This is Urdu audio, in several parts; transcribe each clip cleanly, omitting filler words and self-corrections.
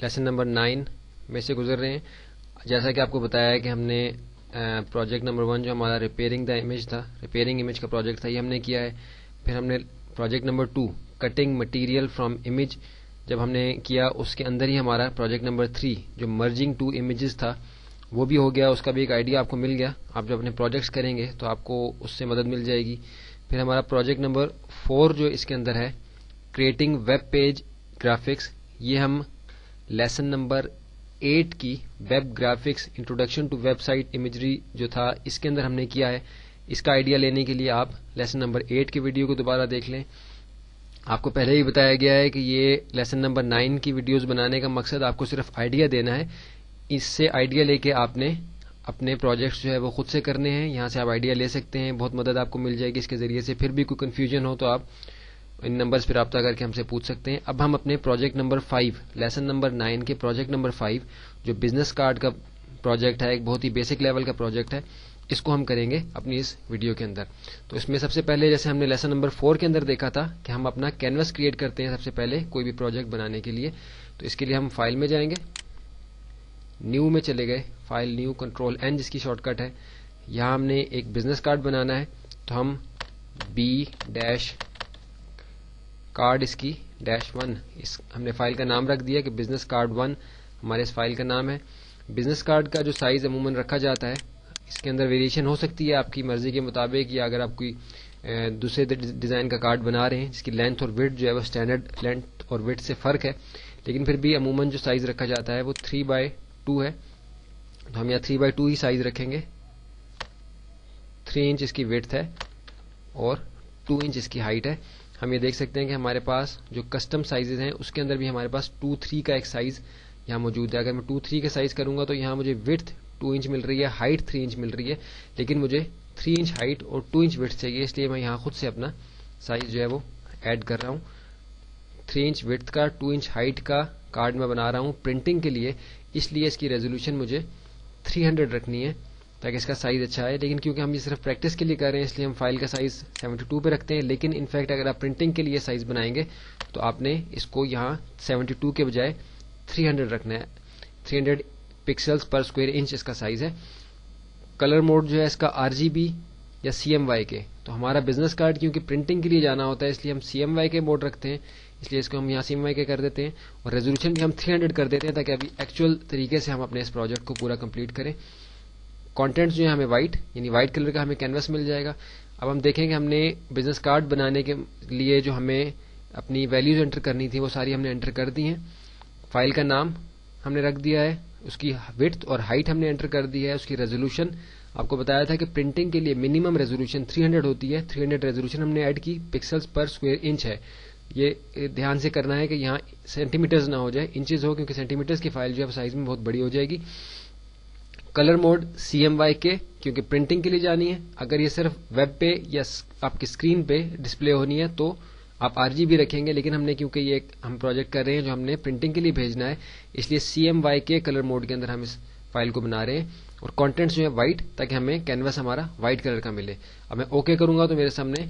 لیسن نمبر 9 میں سے گزر رہے ہیں. جیسا کہ آپ کو بتایا ہے کہ ہم نے پروجیکٹ نمبر 1 جو ہمارا ریپیئرنگ دا امیج تھا، ریپیئرنگ امیج کا پروجیکٹ تھا، یہ ہم نے کیا ہے. پھر ہم نے project number 2 cutting material from image جب ہم نے کیا، اس کے اندر ہی ہمارا پروجیکٹ نمبر 3 جو مرجنگ 2 امیجز تھا وہ بھی ہو گیا. اس کا بھی ایک آئیڈیا آپ کو مل گیا. آپ جب اپنے پروجیکٹس کریں گے تو آپ کو اس سے مدد مل جائے گی. پھر ہمارا پروجیکٹ نمبر 4 جو اس کے اندر ہے کریٹنگ ویب پیج گرافکس، یہ ہم لیسن نمبر 8 کی web graphics introduction to website imagery جو تھا اس کے اندر ہم نے کیا ہے. اس کا آئیڈیا لینے کے لیے آپ لیسن نمبر 8 کی ویڈیو کو دوبارہ دیکھ لیں. آپ کو پہلے ہی بتایا گیا ہے کہ یہ لیسن نمبر 9 کی ویڈیوز بنانے کا مقصد آپ کو صرف آئیڈیا دینا ہے. اس سے آئیڈیا لے کے آپ نے اپنے پروجیکٹس جو ہے وہ خود سے کرنے ہیں. یہاں سے آپ آئیڈیا لے سکتے ہیں، بہت مدد آپ کو مل جائے گی اس کے ذریعے سے. پھر بھی کوئی کنفیوژن ہو تو آپ ان نمبرز پہ رابطہ کر کے ہم سے پوچھ سکتے ہیں. اب ہم اپنے پروجیکٹ نمبر 5 لیسن نمبر 9 کے پروجیکٹ نمبر 5 جو بزنس کارڈ کا پروجیکٹ ہے، ایک بہت ہی بیسک لیول کا پروجیکٹ ہے، اس کو ہم کریں گے اپنی اس ویڈیو کے اندر. تو اس میں سب سے پہلے جیسے ہم نے لیسن نمبر 4 کے اندر دیکھا تھا کہ ہم اپنا کینوس کریٹ کرتے ہیں سب سے پہلے کوئی بھی پروجیکٹ بنانے کے لیے. تو اس کے لیے ہم فائل میں جائیں گے، نیو میں چلے گئے، فائل نیو کنٹرول این جس کی شارٹ کٹ ہے. یہاں ہم نے ایک بزنس کارڈ بنانا ہے تو ہم بی ڈیش کارڈ اس کی -1 ہم نے فائل کا نام رکھ دیا کہ بزنس کارڈ 1 ہمارے اس فائل کا نام ہے. بزنس کارڈ کا جو سائز عموماً رکھا جاتا ہے اس کے اندر ویریشن ہو سکتی ہے آپ کی مرضی کے مطابق، یا اگر آپ کوئی دوسرے ڈیزائن کا کارڈ بنا رہے ہیں جس کی لینتھ اور وڈتھ جو ہے وہ اسٹینڈرڈ لینتھ اور وڈتھ سے فرق ہے، لیکن پھر بھی عموماً جو سائز رکھا جاتا ہے وہ 3/2 ہے. تو ہم یہاں 3/2 ہی سائز رکھیں گے. 3 انچ اس کی وڈتھ ہے اور 2 انچ اس کی ہائٹ ہے. ہم یہ دیکھ سکتے ہیں کہ ہمارے پاس جو کسٹم سائزز ہیں اس کے اندر بھی ہمارے پاس 2/3 کا ایک سائز یہاں موجود ہے. اگر میں 2/3 کا سائز کروں گا تو یہاں مجھے وڈتھ 2 انچ مل رہی ہے، ہائٹ 3 انچ مل رہی ہے، لیکن مجھے 3 انچ ہائٹ اور 2 انچ وڈتھ چاہیے. اس لیے میں یہاں خود سے اپنا سائز جو ہے وہ ایڈ کر رہا ہوں. 3 انچ وڈتھ کا 2 انچ ہائٹ کا کارڈ میں بنا رہا ہوں پرنٹنگ کے لیے، اس لیے اس کی ریزولوشن مجھے 300 رکھنی ہے تاکہ اس کا سائز اچھا ہے. لیکن کیونکہ ہم یہ صرف پریکٹس کے لیے کر رہے ہیں اس لیے ہم فائل کا سائز 72 پہ رکھتے ہیں. لیکن انفیکٹ اگر آپ پرنٹنگ کے لیے سائز بنائیں گے تو آپ نے اس کو یہاں 72 کے بجائے 300 رکھنا ہے. 300 پکسلز پر اسکوائر انچ اس کا سائز ہے. کلر موڈ جو ہے اس کا RGB یا CMYK. تو ہمارا بزنس کارڈ کیونکہ پرنٹنگ کے لیے جانا ہوتا ہے اس لیے ہم CMYK موڈ رکھتے ہیں، اس لیے اس کو ہم یہاں CMYK کر دیتے ہیں اور ریزولوشن بھی ہم 300 کر دیتے ہیں تاکہ ابھی ایکچوئل طریقے سے ہم اپنے اس پروجیکٹ کو پورا کمپلیٹ کریں. کانٹینٹس جو ہے ہمیں وائٹ یعنی وائٹ کلر کا ہمیں کینوس مل جائے گا. اب ہم دیکھیں کہ ہم نے بزنس کارڈ بنانے کے لیے جو ہمیں اپنی ویلیوز انٹر کرنی تھی وہ ساری ہم نے انٹر کر دی ہیں. فائل کا نام ہم نے رکھ دیا ہے، اس کی وڈتھ اور ہائٹ ہم نے انٹر کر دی ہے. اس کی ریزولوشن آپ کو بتایا تھا کہ پرنٹنگ کے لیے منیمم ریزولوشن 300 ہوتی ہے. 300 ریزولوشن ہم نے ایڈ کی، پکسلز پر اسکوائر انچ ہے. یہ دھیان سے کرنا ہے کہ یہاں سینٹی میٹرز نہ ہو جائے، انچز ہو، کیونکہ سینٹی میٹرز کی فائل جو ہے سائز میں بہت بڑی ہو جائے گی. کلر موڈ CMYK کیونکہ پرنٹنگ کے لیے جانی ہے. اگر یہ صرف ویب پہ یا آپ کی اسکرین پہ ڈسپلے ہونی ہے تو آپ RGB رکھیں گے، لیکن ہم نے کیونکہ یہ ہم پروجیکٹ کر رہے ہیں جو ہم نے پرنٹنگ کے لیے بھیجنا ہے اس لیے CMYK کلر موڈ کے اندر ہم اس فائل کو بنا رہے ہیں. اور کانٹینٹس جو ہے وائٹ تاکہ ہمیں کینوس ہمارا وائٹ کلر کا ملے. اب میں اوکے کروں گا تو میرے سامنے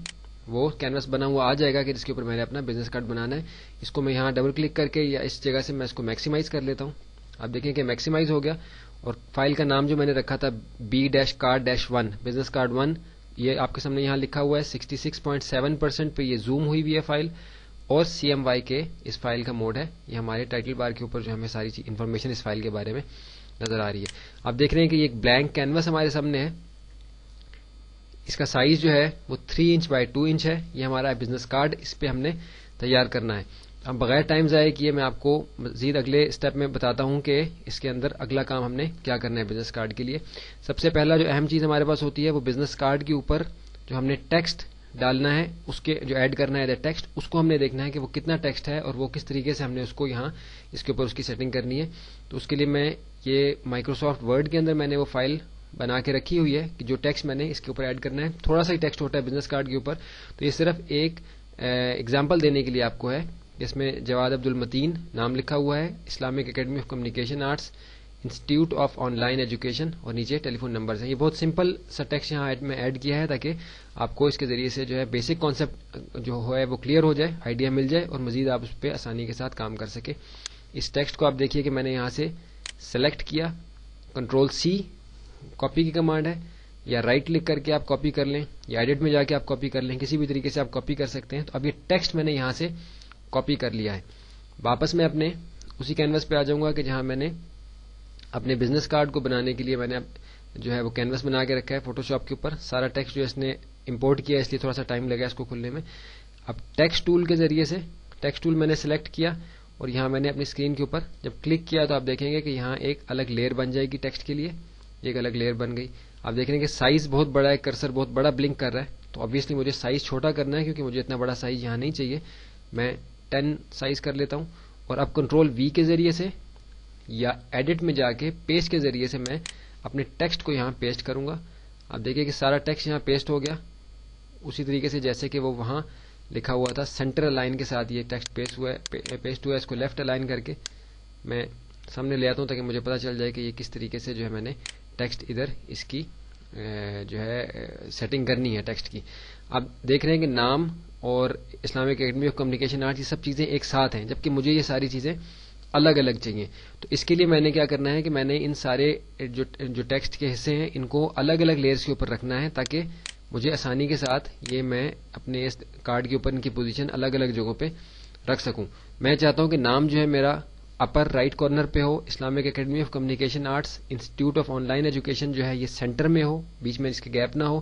وہ کینوس بنا ہوا آ جائے گا کہ جس کے اوپر میں نے اپنا بزنس کارڈ بنانا ہے. اس کو میں یہاں ڈبل کلک کر کے یا اس جگہ سے میں اس کو میکسیمائز کر لیتا ہوں. آپ دیکھیں کہ میکسیمائز ہو گیا اور فائل کا نام جو میں نے رکھا تھا B-Card-1 بزنس کارڈ 1 یہ آپ کے سامنے یہاں لکھا ہوا ہے. 66.7% پہ یہ زوم ہوئی ہوئی ہے فائل. اور CMYK اس فائل کا موڈ ہے. یہ ہمارے ٹائٹل بار کے اوپر جو ہمیں ساری انفارمیشن اس فائل کے بارے میں نظر آ رہی ہے. آپ دیکھ رہے ہیں کہ یہ ایک بلینک کینوس ہمارے سامنے ہے. اس کا سائز جو ہے وہ 3 انچ بائی 2 انچ ہے. یہ ہمارا بزنس کارڈ، اس پہ ہم نے تیار کرنا ہے. اب بغیر ٹائم ضائع کیے میں آپ کو مزید اگلے اسٹیپ میں بتاتا ہوں کہ اس کے اندر اگلا کام ہم نے کیا کرنا ہے بزنس کارڈ کے لیے. سب سے پہلا جو اہم چیز ہمارے پاس ہوتی ہے وہ بزنس کارڈ کے اوپر جو ہم نے ٹیکسٹ ڈالنا ہے، اس کے جو ایڈ کرنا ہے ٹیکسٹ، اس کو ہم نے دیکھنا ہے کہ وہ کتنا ٹیکسٹ ہے اور وہ کس طریقے سے ہم نے اس کو یہاں اس کے اوپر اس کی سیٹنگ کرنی ہے. تو اس کے لیے میں یہ مائکروسافٹ ورڈ کے اندر میں نے وہ فائل بنا کے رکھی ہوئی ہے کہ جو ٹیکسٹ میں نے اس کے اوپر ایڈ کرنا ہے. تھوڑا سا ہی ٹیکسٹ ہوتا ہے بزنس کارڈ کے اوپر. تو یہ صرف ایک ایگزامپل دینے کے لیے آپ کو ہے. اس میں جواد عبدالمتین نام لکھا ہوا ہے، Islamic academy of communication arts, institute of online education, اور نیچے ٹیلی فون نمبرز ہیں. یہ بہت سمپل سا ٹیکسٹ یہاں میں ایڈ کیا ہے تاکہ آپ کو اس کے ذریعے سے جو ہے بیسک کانسیپٹ جو ہے وہ کلیئر ہو جائے، آئیڈیا مل جائے اور مزید آپ اس پہ آسانی کے ساتھ کام کر سکیں. اس ٹیکسٹ کو آپ دیکھیے کہ میں نے یہاں سے سلیکٹ کیا, کنٹرول سی کاپی کی کمانڈ ہے, یا رائٹ کلک کر کے آپ کاپی کر لیں, یا ایڈٹ میں جا کے آپ کاپی کر لیں, کسی بھی طریقے سے آپ کاپی کر سکتے ہیں. تو اب یہ ٹیکسٹ میں نے یہاں سے کاپی کر لیا ہے. واپس میں اپنے اسی کینوس پہ آ جاؤں گا کہ جہاں میں نے اپنے بزنس کارڈ کو بنانے کے لیے میں نے جو ہے وہ کینوس بنا کے رکھا ہے فوٹوشاپ کے اوپر. سارا ٹیکسٹ جو اس نے امپورٹ کیا, اس لیے تھوڑا سا ٹائم لگا اس کو کھلنے میں. اب ٹیکسٹ ٹول کے ذریعے سے ٹیکسٹ ٹول میں نے سلیکٹ کیا, اور یہاں میں نے اپنی اسکرین کے اوپر جب کلک کیا تو آپ دیکھیں گے کہ یہاں ایک الگ لیئر بن جائے گی ٹیکسٹ کے لیے. ایک الگ لیئر بن گئی. آپ دیکھ رہے ہیں کہ سائز بہت بڑا ہے, کرسر بہت بڑا بلنک کر رہا ہے. تو obviously مجھے سائز چھوٹا کرنا ہے کیونکہ مجھے اتنا بڑا سائز یہاں نہیں چاہیے. میں 10 سائز کر لیتا ہوں, اور اب کنٹرول وی کے ذریعے سے یا ایڈٹ میں جا کے پیسٹ کے ذریعے سے میں اپنے ٹیکسٹ کو یہاں پیسٹ کروں گا. آپ دیکھیں کہ سارا ٹیکسٹ یہاں پیسٹ ہو گیا, اسی طریقے سے جیسے کہ وہ وہاں لکھا ہوا تھا. سینٹر الائن کے ساتھ یہ ٹیکسٹ پیسٹ ہوا ہے. اس کو لیفٹ الائن کر کے میں سامنے لے آتا ہوں تاکہ مجھے پتا چل جائے کہ یہ کس طریقے سے جو ہے میں نے ٹیکسٹ ادھر اس کی جو ہے سیٹنگ کرنی ہے ٹیکسٹ کی. آپ دیکھ رہے ہیں کہ نام اور Islamic academy of communication arts یہ سب چیزیں ایک ساتھ ہیں, جبکہ مجھے یہ ساری چیزیں الگ الگ چاہیے. تو اس کے لیے میں نے کیا کرنا ہے کہ میں نے ان سارے جو ٹیکسٹ کے حصے ہیں ان کو الگ الگ لیئرز کے اوپر رکھنا ہے تاکہ مجھے آسانی کے ساتھ یہ میں اپنے اس کارڈ کے اوپر ان کی پوزیشن الگ الگ جگہوں پہ رکھ سکوں. میں چاہتا ہوں کہ نام جو ہے میرا اپر رائٹ کارنر پہ ہو, Islamic academy of communication arts institute of online education جو ہے یہ سینٹر میں ہو, بیچ میں اس کے گیپ نہ ہو.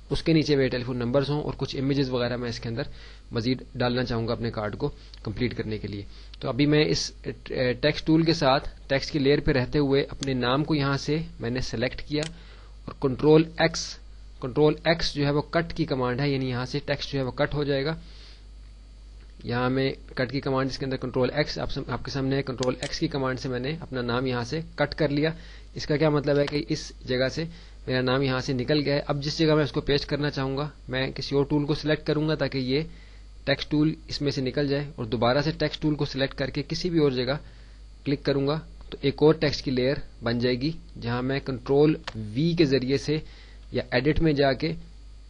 اس کے نیچے میرے ٹیلی فون نمبرز ہوں اور کچھ امیجز وغیرہ میں اس کے اندر مزید ڈالنا چاہوں گا اپنے کارڈ کو کمپلیٹ کرنے کے لیے. تو ابھی میں اس ٹیکسٹ ٹول کے ساتھ ٹیکسٹ کی لیئر پہ رہتے ہوئے اپنے نام کو یہاں سے میں نے سلیکٹ کیا, اور کنٹرول ایکس جو ہے وہ کٹ کی کمانڈ ہے, یعنی یہاں سے ٹیکسٹ جو ہے وہ کٹ ہو جائے گا. یہاں میں کٹ کی کمانڈ اس کے اندر کنٹرول ایکس آپ کے سامنے ہے. کنٹرول ایکس کی کمانڈ سے میں نے اپنا نام یہاں سے کٹ کر لیا. اس کا کیا مطلب ہے کہ اس جگہ سے میرا نام یہاں سے نکل گیا ہے. اب جس جگہ میں اس کو پیسٹ کرنا چاہوں گا میں کسی اور ٹول کو سلیکٹ کروں گا تاکہ یہ ٹیکسٹ ٹول اس میں سے نکل جائے, اور دوبارہ سے ٹیکسٹ ٹول کو سلیکٹ کر کے کسی بھی اور جگہ کلک کروں گا تو ایک اور ٹیکسٹ کی لیئر بن جائے گی, جہاں میں کنٹرول وی کے ذریعے سے یا ایڈٹ میں جا کے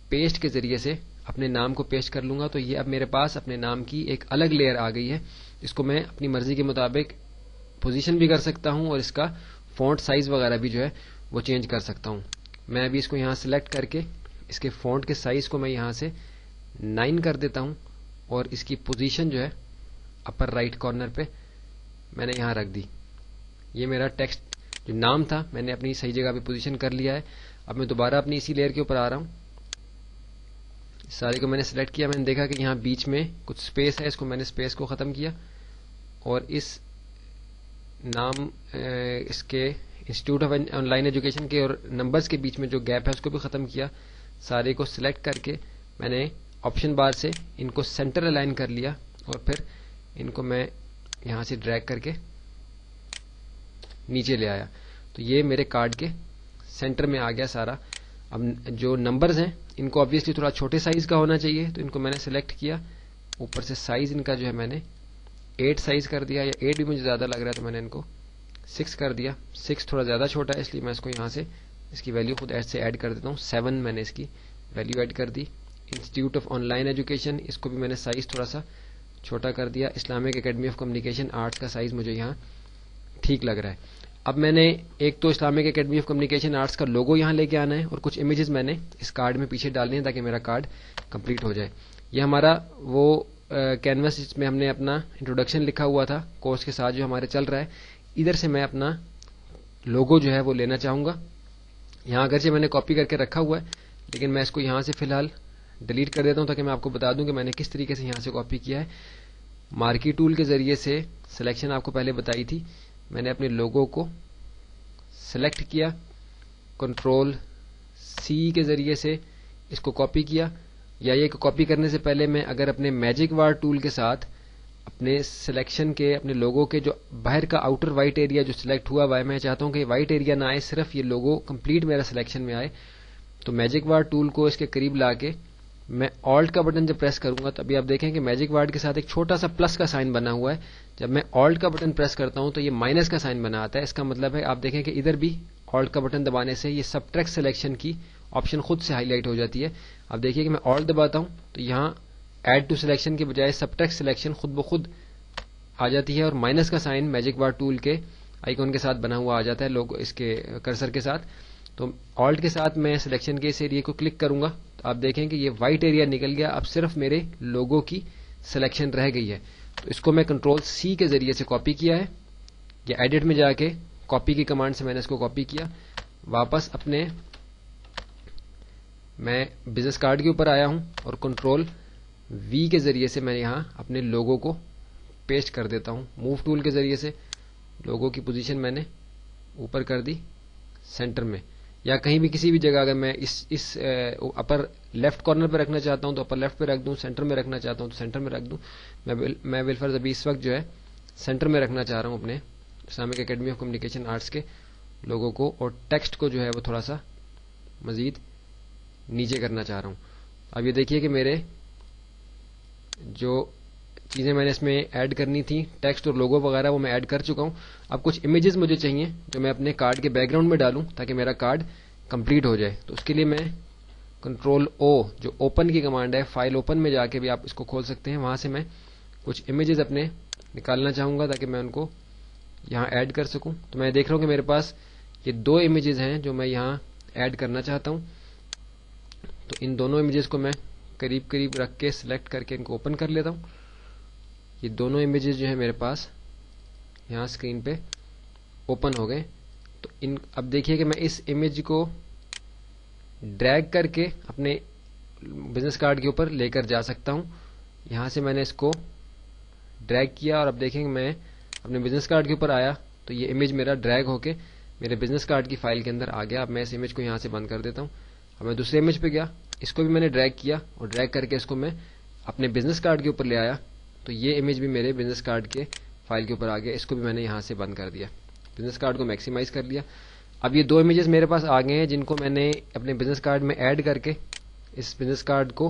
پیسٹ کے ذریعے سے اپنے نام کو پیسٹ کر لوں گا. تو یہ اب میرے پاس اپنے نام کی ایک الگ لیئر آ گئی ہے. اس کو میں اپنی مرضی کے مطابق پوزیشن بھی کر سکتا ہوں, اور اس کا فونٹ سائز وغیرہ بھی جو ہے وہ چینج کر سکتا ہوں. میں ابھی اس کو یہاں سلیکٹ کر کے اس کے فونٹ کے سائز کو میں یہاں سے 9 کر دیتا ہوں, اور اس کی پوزیشن جو ہے اپر رائٹ کارنر پہ میں نے یہاں رکھ دی. یہ میرا ٹیکسٹ جو نام تھا میں نے اپنی صحیح جگہ پہ پوزیشن کر لیا ہے. اب میں دوبارہ اپنی اسی لیئر کے اوپر آ رہا ہوں. سارے کو میں نے سلیکٹ کیا, میں نے دیکھا کہ یہاں بیچ میں کچھ سپیس ہے, اس کو میں نے سپیس کو ختم کیا, اور اس نام اس کے institute of online education کے اور نمبرز کے بیچ میں جو گیپ ہے اس کو بھی ختم کیا. سارے کو سلیکٹ کر کے میں نے آپشن بار سے ان کو سینٹر الائن کر لیا, اور پھر ان کو میں یہاں سے ڈریگ کر کے نیچے لے آیا. تو یہ میرے کارڈ کے سینٹر میں آ گیا سارا. اب جو نمبرز ہیں ان کو obviously تھوڑا چھوٹے سائز کا ہونا چاہیے, تو ان کو میں نے سلیکٹ کیا. اوپر سے سائز ان کا جو ہے میں نے 8 سائز کر دیا, یا 8 بھی مجھے زیادہ لگ رہا ہے تو میں نے ان کو 6 کر دیا. 6 تھوڑا زیادہ چھوٹا ہے اس لیے میں اس کو یہاں سے اس کی ویلیو خود سے ایڈ کر دیتا ہوں. 7 میں نے اس کی ویلیو ایڈ کر دی. Institute of online education اس کو بھی میں نے سائز تھوڑا سا چھوٹا کر دیا. Islamic academy of communication arts کا سائز مجھے یہاں ٹھیک لگ رہا ہے. اب میں نے ایک تو Islamic academy of communication arts کا لوگو یہاں لے کے آنا ہے, اور کچھ امیجز میں نے اس کارڈ میں پیچھے ڈالنے ہیں تاکہ میرا کارڈ کمپلیٹ ہو جائے. یہ ہمارا وہ کینوس جس میں ہم نے اپنا انٹروڈکشن لکھا ہوا تھا کورس کے ساتھ جو ہمارے چل رہا ہے. ادھر سے میں اپنا لوگو جو ہے وہ لینا چاہوں گا. یہاں اگرچہ میں نے کاپی کر کے رکھا ہوا ہے, لیکن میں اس کو یہاں سے فی الحال ڈیلیٹ کر دیتا ہوں تاکہ میں آپ کو بتا دوں کہ میں نے کس طریقے سے یہاں سے کاپی کیا ہے. مارکی ٹول کے ذریعے سے سلیکشن آپ کو پہلے بتائی تھی, میں نے اپنے لوگو کو سلیکٹ کیا, کنٹرول سی کے ذریعے سے اس کو کاپی کیا. یا یہ کاپی کرنے سے پہلے میں اگر اپنے میجک بار ٹول کے ساتھ اپنے سلیکشن کے اپنے لوگو کے جو باہر کا آؤٹر وائٹ ایریا جو سلیکٹ ہوا ہوا ہے, میں چاہتا ہوں کہ وائٹ ایریا نہ آئے, صرف یہ لوگو کمپلیٹ میرا سلیکشن میں آئے. تو میجک بار ٹول کو اس کے قریب لا کے میں آلٹ کا بٹن جب پریس کروں گا تو ابھی آپ دیکھیں کہ میجک بار کے ساتھ ایک چھوٹا سا پلس کا سائن بنا ہوا ہے. جب میں آلٹ کا بٹن پریس کرتا ہوں تو یہ مائنس کا سائن بنا آتا ہے. اس کا مطلب ہے آپ دیکھیں کہ ادھر بھی آلٹ کا بٹن دبانے سے یہ سبٹریکٹ سلیکشن کی آپشن خود سے ہائی لائٹ ہو جاتی ہے. اب دیکھیے کہ میں آلٹ دباتا ہوں تو یہاں ایڈ ٹو سلیکشن کے بجائے سبٹریکٹ سلیکشن خود بخود آ جاتی ہے اور مائنس کا سائن میجک بار ٹول کے آئیکن کے ساتھ بنا ہوا آ جاتا ہے لوگو اس کے کرسر کے ساتھ. تو آلٹ کے ساتھ میں سلیکشن کے اس ایریا کو کلک کروں گا تو آپ دیکھیں کہ یہ وائٹ ایریا نکل گیا. اب صرف میرے لوگو کی سلیکشن رہ گئی ہے. تو اس کو میں کنٹرول سی کے ذریعے سے کاپی کیا ہے, یا ایڈٹ میں جا کے کاپی کی کمانڈ سے میں نے اس کو کاپی کیا. واپس اپنے میں بزنس کارڈ کے اوپر آیا ہوں اور کنٹرول وی کے ذریعے سے میں یہاں اپنے لوگو کو پیسٹ کر دیتا ہوں. موو ٹول کے ذریعے سے لوگو کی پوزیشن میں نے اوپر کر دی سینٹر میں, یا کہیں بھی کسی بھی جگہ اگر میں اس اپر لیفٹ کارنر پہ رکھنا چاہتا ہوں تو اپر لیفٹ پہ رکھ دوں, سینٹر میں رکھنا چاہتا ہوں تو سینٹر میں رکھ دوں. میں بالفرض ابھی اس وقت جو ہے سینٹر میں رکھنا چاہ رہا ہوں اپنے Islamic academy of communication arts کے لوگوں کو, اور ٹیکسٹ کو جو ہے وہ تھوڑا سا مزید نیچے کرنا چاہ رہا ہوں. اب یہ دیکھیے کہ میرے جو چیزیں میں نے اس میں ایڈ کرنی تھی, ٹیکسٹ اور لوگو وغیرہ, وہ میں ایڈ کر چکا ہوں. اب کچھ امیجز مجھے چاہیے جو میں اپنے کارڈ کے بیک گراؤنڈ میں ڈالوں تاکہ میرا کارڈ کمپلیٹ ہو جائے. تو اس کے لیے میں کنٹرول او جو اوپن کی کمانڈ ہے, فائل اوپن میں جا کے بھی آپ اس کو کھول سکتے ہیں, وہاں سے میں کچھ امیجز اپنے نکالنا چاہوں گا تاکہ میں ان کو یہاں ایڈ کر سکوں. تو میں دیکھ رہا ہوں کہ میرے پاس یہ دو امیجز ہیں جو میں یہاں ایڈ کرنا چاہتا ہوں. تو ان دونوں امیجز کو میں قریب قریب رکھ کے سلیکٹ کر کے ان کو اوپن کر لیتا ہوں. یہ دونوں امیجز جو ہیں میرے پاس یہاں اسکرین پہ اوپن ہو گئے. تو اب دیکھیے کہ میں اس امیج کو ڈریگ کر کے اپنے بزنس کارڈ کے اوپر لے کر جا سکتا ہوں. یہاں سے میں نے اس کو ڈریگ کیا اور اب دیکھیں کہ میں اپنے بزنس کارڈ کے اوپر آیا تو یہ امیج میرا ڈریگ ہو کے میرے بزنس کارڈ کی فائل کے اندر آ گیا. اب میں اس امیج کو یہاں سے بند کر دیتا ہوں. اب میں دوسرے امیج پہ گیا, اس کو بھی میں نے ڈریگ کیا اور ڈریگ کر کے اس کو میں اپنے بزنس کارڈ کے اوپر لے آیا تو یہ امیج بھی میرے بزنس کارڈ کے فائل کے اوپر آ گیا. اس کو بھی میں نے یہاں سے بند کر دیا, بزنس کارڈ کو میکسیمائز کر لیا. اب یہ دو امیجز میرے پاس آ گئے ہیں جن کو میں نے اپنے بزنس کارڈ میں ایڈ کر کے اس بزنس کارڈ کو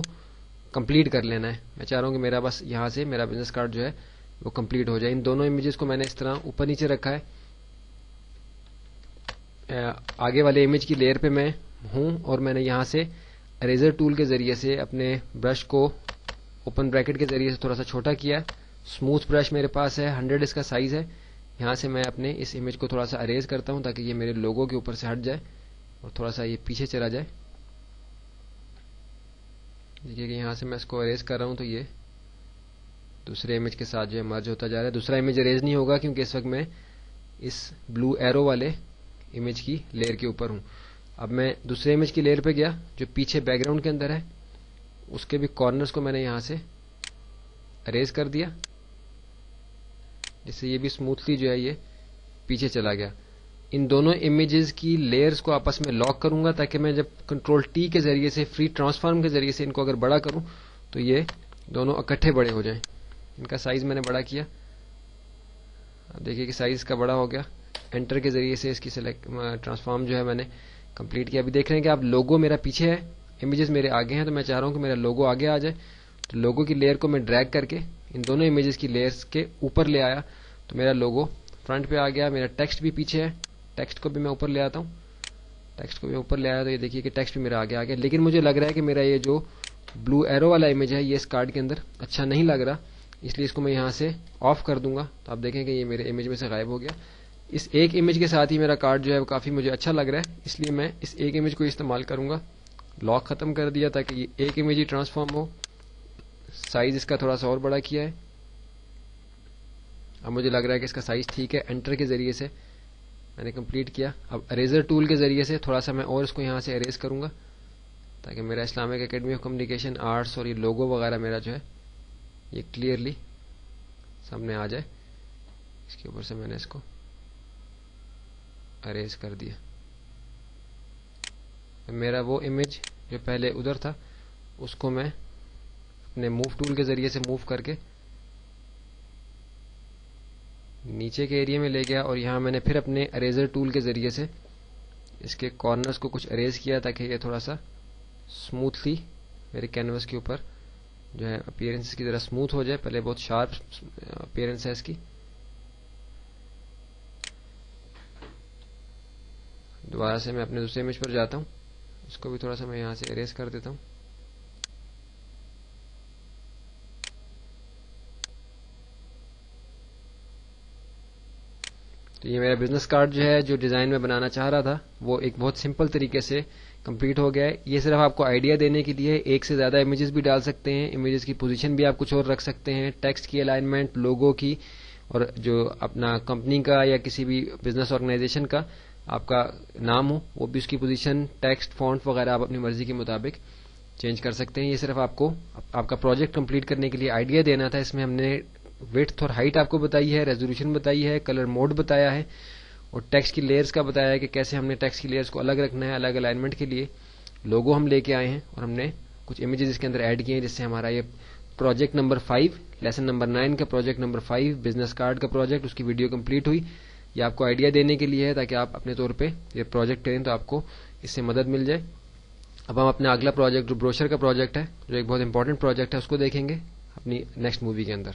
کمپلیٹ کر لینا ہے. میں چاہ رہا ہوں کہ میرا بس یہاں سے میرا بزنس کارڈ جو ہے وہ کمپلیٹ ہو جائے. ان دونوں امیجز کو میں نے اس طرح اوپر نیچے رکھا ہے. آگے والے امیج کی لیئر پہ میں ہوں اور میں نے یہاں سے اریزر ٹول کے ذریعے سے اپنے برش کو اوپن بریکٹ کے ذریعے سے تھوڑا سا چھوٹا کیا ہے. اسموتھ برش میرے پاس ہے, 100 اس کا سائز ہے. یہاں سے میں اپنے اس امیج کو تھوڑا سا اریز کرتا ہوں تاکہ یہ میرے لوگو کے اوپر سے ہٹ جائے اور تھوڑا سا یہ پیچھے چلا جائے. دیکھیے کہ یہاں سے میں اس کو اریز کر رہا ہوں تو یہ دوسرے امیج کے ساتھ جو ہے مرج ہوتا جا رہا ہے. دوسرا امیج اریز نہیں ہوگا کیونکہ اس وقت میں اس بلو ایرو والے امیج کی لیئر کے اوپر ہوں. اب میں دوسرے امیج کی لیئر پہ گیا جو پیچھے بیک گراؤنڈ کے اندر ہے, اس کے بھی کارنرز کو میں نے یہاں سے اریز کر دیا جس سے یہ بھی اسموتھلی جو ہے یہ پیچھے چلا گیا. ان دونوں امیجز کی لیئرز کو آپس میں لاک کروں گا تاکہ میں جب کنٹرول ٹی کے ذریعے سے فری ٹرانسفارم کے ذریعے سے ان کو اگر بڑا کروں تو یہ دونوں اکٹھے بڑے ہو جائیں. ان کا سائز میں نے بڑا کیا, اب دیکھیے کہ سائز کا بڑا ہو گیا. انٹر کے ذریعے سے اس کی ٹرانسفارم جو ہے میں نے کمپلیٹ کیا. ابھی دیکھ رہے ہیں کہ آپ لوگو میرا پیچھے ہے, امیجز میرے آگے ہیں, تو میں چاہ رہا ہوں کہ میرا لوگو آگے آ جائے. تو لوگو کی لیئر کو میں ڈریگ کر کے ان دونوں امیجز کی لیئرز کے اوپر لے آیا تو میرا لوگو فرنٹ پہ آ گیا. میرا ٹیکسٹ بھی پیچھے ہے, ٹیکسٹ کو بھی میں اوپر لے آتا ہوں. ٹیکسٹ کو بھی اوپر لے آیا تو یہ دیکھیے کہ ٹیکسٹ بھی میرا آگے آ گیا. لیکن مجھے لگ رہا ہے کہ میرا یہ جو بلو ایرو والا امیج ہے یہ اس کارڈ کے اندر اچھا نہیں لگ رہا, اس لیے اس کو میں یہاں سے آف کر دوں گا. تو آپ دیکھیں کہ یہ میرے امیج میں سے غائب ہو گیا. اس ایک امیج کے ساتھ ہی میرا کارڈ جو ہے وہ کافی مجھے اچھا لگ رہا ہے, اس لیے میں اس ایک امیج کو استعمال کروں گا. لاک ختم کر دیا تاکہ یہ ایک امیج ہی ٹرانسفارم ہو. سائز اس کا تھوڑا سا اور بڑا کیا ہے. اب مجھے لگ رہا ہے کہ اس کا سائز ٹھیک ہے. انٹر کے ذریعے سے میں نے کمپلیٹ کیا. اب اریزر ٹول کے ذریعے سے تھوڑا سا میں اور اس کو یہاں سے اریز کروں گا تاکہ میرا Islamic academy of communication arts اور یہ لوگو وغیرہ میرا جو ہے یہ کلیئرلی سامنے آ جائے. اس کے اوپر سے میں نے اس کو اریز کر دیا. میرا وہ امیج جو پہلے ادھر تھا اس کو میں اپنے موو ٹول کے ذریعے سے موو کر کے نیچے کے ایریا میں لے گیا اور یہاں میں نے پھر اپنے اریزر ٹول کے ذریعے سے اس کے کارنرز کو کچھ اریز کیا تاکہ یہ تھوڑا سا اسموتھلی میرے کینوس کے اوپر جو ہے اپیرنس کی ذرا اسموتھ ہو جائے. پہلے بہت شارپ اپیرنس ہے اس کی. دوبارہ سے میں اپنے دوسرے امیج پر جاتا ہوں, اس کو بھی تھوڑا سا میں یہاں سے اریز کر دیتا ہوں. تو یہ میرا بزنس کارڈ جو ہے جو ڈیزائن میں بنانا چاہ رہا تھا وہ ایک بہت سمپل طریقے سے کمپلیٹ ہو گیا ہے. یہ صرف آپ کو آئیڈیا دینے کے لیے ایک سے زیادہ امیجز بھی ڈال سکتے ہیں, امیجز کی پوزیشن بھی آپ کچھ اور رکھ سکتے ہیں, ٹیکسٹ کی الائنمنٹ, لوگو کی, اور جو اپنا کمپنی کا یا کسی بھی بزنس آرگنائزیشن کا آپ کا نام ہو وہ بھی اس کی پوزیشن, ٹیکسٹ, فونٹ وغیرہ آپ اپنی مرضی کے مطابق چینج کر سکتے ہیں. یہ صرف آپ کو آپ کا پروجیکٹ کمپلیٹ کرنے کے لیے آئیڈیا دینا تھا. اس میں ہم نے وڈتھ اور ہائٹ آپ کو بتائی ہے, ریزولوشن بتائی ہے, کلر موڈ بتایا ہے, اور ٹیکسٹ کی لیئرز کا بتایا ہے کہ کیسے ہم نے ٹیکسٹ کی لیئرز کو الگ رکھنا ہے الگ الائنمنٹ کے لیے. لوگو ہم لے کے آئے ہیں اور ہم نے کچھ امیجز اس کے اندر ایڈ کیے ہیں جس سے ہمارا یہ پروجیکٹ نمبر 5 لیسن نمبر 9 کا پروجیکٹ نمبر 5 بزنس کارڈ کا پروجیکٹ اس کی ویڈیو کمپلیٹ ہوئی. یہ آپ کو آئیڈیا دینے کے لیے ہے تاکہ آپ اپنے طور پہ یہ پروجیکٹ کریں تو آپ کو اس سے مدد مل جائے. اب ہم اپنا اگلا پروجیکٹ جو بروشر کا پروجیکٹ ہے جو ایک بہت امپورٹنٹ پروجیکٹ ہے اس کو دیکھیں گے اپنی نیکسٹ مووی کے اندر.